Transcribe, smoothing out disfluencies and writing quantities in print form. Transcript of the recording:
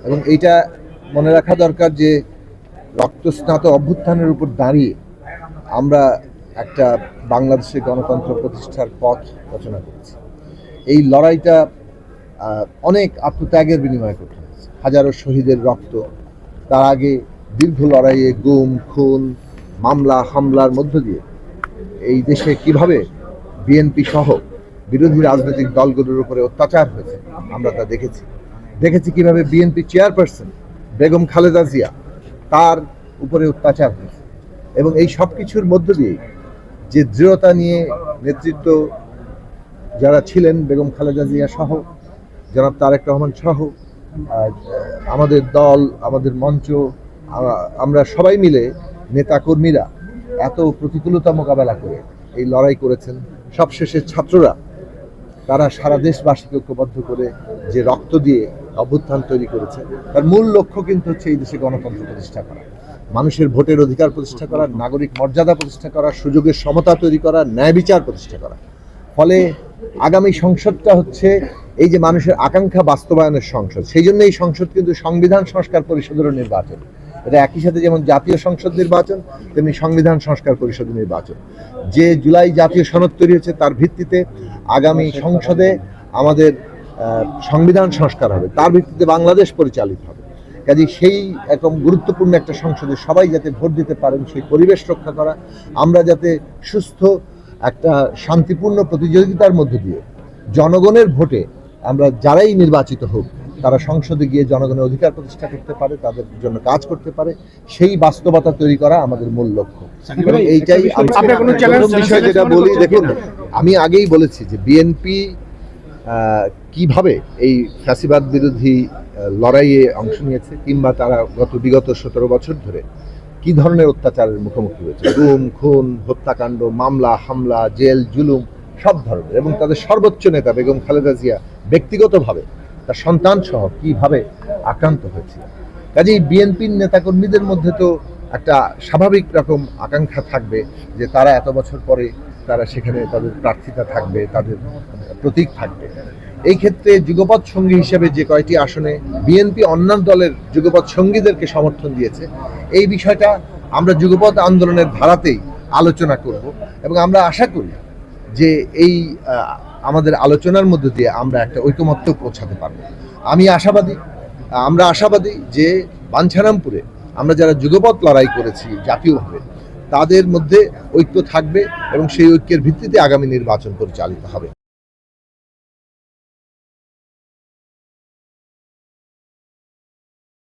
এবং এইটা মনে রাখা দরকার যে রক্তস্নাত অভ্যুত্থানের উপর দাঁড়িয়ে আমরা একটা বাংলাদেশের গণতন্ত্র প্রতিষ্ঠার পথ রচনা করেছি। এই লড়াইটা অনেক আত্মত্যাগের বিনিময়ে করতে হয়েছে, হাজারো শহীদের রক্ত। তার আগে দীর্ঘ লড়াইয়ে গুম খুন মামলা হামলার মধ্য দিয়ে এই দেশে কিভাবে বিএনপি সহ বিরোধী রাজনৈতিক দলগুলোর উপরে অত্যাচার হয়েছে আমরা তা দেখেছি কিভাবে বিএনপি চেয়ারপারসন বেগম খালেদা জিয়া তার উপরে অত্যাচার হয়েছে। এবং এই সব কিছুর মধ্য দিয়ে যে দৃঢ়তা নিয়ে নেতৃত্ব যারা ছিলেন বেগম খালেদা জিয়া সহ জনাব তারেক রহমান সহ আমাদের দল আমাদের মঞ্চ আমরা সবাই মিলে নেতাকর্মীরা এত প্রতিকূলতা মোকাবেলা করে এই লড়াই করেছেন। সবশেষে ছাত্ররা তারা সারা দেশবাসীকে ঐক্যবদ্ধ করে যে রক্ত দিয়ে অভ্যুত্থান তৈরি করেছে তার মূল লক্ষ্য কিন্তু হচ্ছে এই দেশে গণতন্ত্র প্রতিষ্ঠা করা, মানুষের ভোটের অধিকার প্রতিষ্ঠা করা, নাগরিক মর্যাদা প্রতিষ্ঠা করা, সুযোগের সমতা তৈরি করা, ন্যায় বিচার প্রতিষ্ঠা করা। ফলে আগামী সংসদটা হচ্ছে এই যে মানুষের আকাঙ্ক্ষা বাস্তবায়নের সংসদ। সেই জন্য এই সংসদ কিন্তু সংবিধান সংস্কার পরিষদেরও নির্বাচন। এটা একই সাথে যেমন জাতীয় সংসদ নির্বাচন তেমনি সংবিধান সংস্কার পরিষদের নির্বাচন। যে জুলাই জাতীয় সনদ তৈরি হচ্ছে তার ভিত্তিতে আগামী সংসদে আমাদের সংবিধান সংস্কার হবে, তার ভিত্তিতে বাংলাদেশ পরিচালিত হবে। কাজে সেই একদম গুরুত্বপূর্ণ একটা সংসদে সবাই যাতে ভোট দিতে পারেন সেই পরিবেশ রক্ষা করা, আমরা যাতে সুস্থ একটা শান্তিপূর্ণ প্রতিযোগিতার মধ্য দিয়ে জনগণের ভোটে আমরা যারাই নির্বাচিত হোক তারা সংসদে গিয়ে জনগণের অধিকার প্রতিষ্ঠা করতে পারে, তাদের জন্য কাজ করতে পারে, সেই বাস্তবতা তৈরি করা আমাদের মূল লক্ষ্য। এবং এইটাই বিষয় যেটা বলি, দেখুন আমি আগেই বলেছি যে বিএনপি কিভাবে এই ফ্যাসিবাদ বিরোধী লড়াইয়ে অংশ নিয়েছে কিংবা তারা বিগত 17 বছর ধরে কি ধরনের অত্যাচারের মুখোমুখি হয়েছে, গুম খুন হত্যাকাণ্ড মামলা হামলা জেল জুলুম সব ধরনের। এবং তাদের সর্বোচ্চ নেতা বেগম খালেদা জিয়া ব্যক্তিগতভাবে তার সন্তান সহ কিভাবে আক্রান্ত হয়েছে। কাজেই বিএনপির নেতাকর্মীদের মধ্যে তো একটা স্বাভাবিক রকম আকাঙ্ক্ষা থাকবে যে তারা এত বছর পরে তারা সেখানে তাদের প্রার্থিতা থাকবে, তাদের প্রতীক থাকবে। এই ক্ষেত্রে যুগপৎ সঙ্গী হিসেবে যে কয়টি আসনে বিএনপি অন্যান্য দলের যুগপৎ সঙ্গীদেরকে সমর্থন দিয়েছে, এই বিষয়টা আমরা যুগপৎ আন্দোলনের ধারাতেই আলোচনা করব এবং আমরা আশা করি যে এই আমাদের আলোচনার মধ্য দিয়ে আমরা একটা ঐকমত্য পৌঁছাতে পারবো। আমরা আশাবাদী যে বাঞ্ছারামপুরে আমরা যারা যুগপৎ লড়াই করেছি জাতীয়ভাবে তাদের মধ্যে ঐক্য থাকবে এবং সেই ঐক্যের ভিত্তিতে আগামী নির্বাচন পরিচালিত হবে।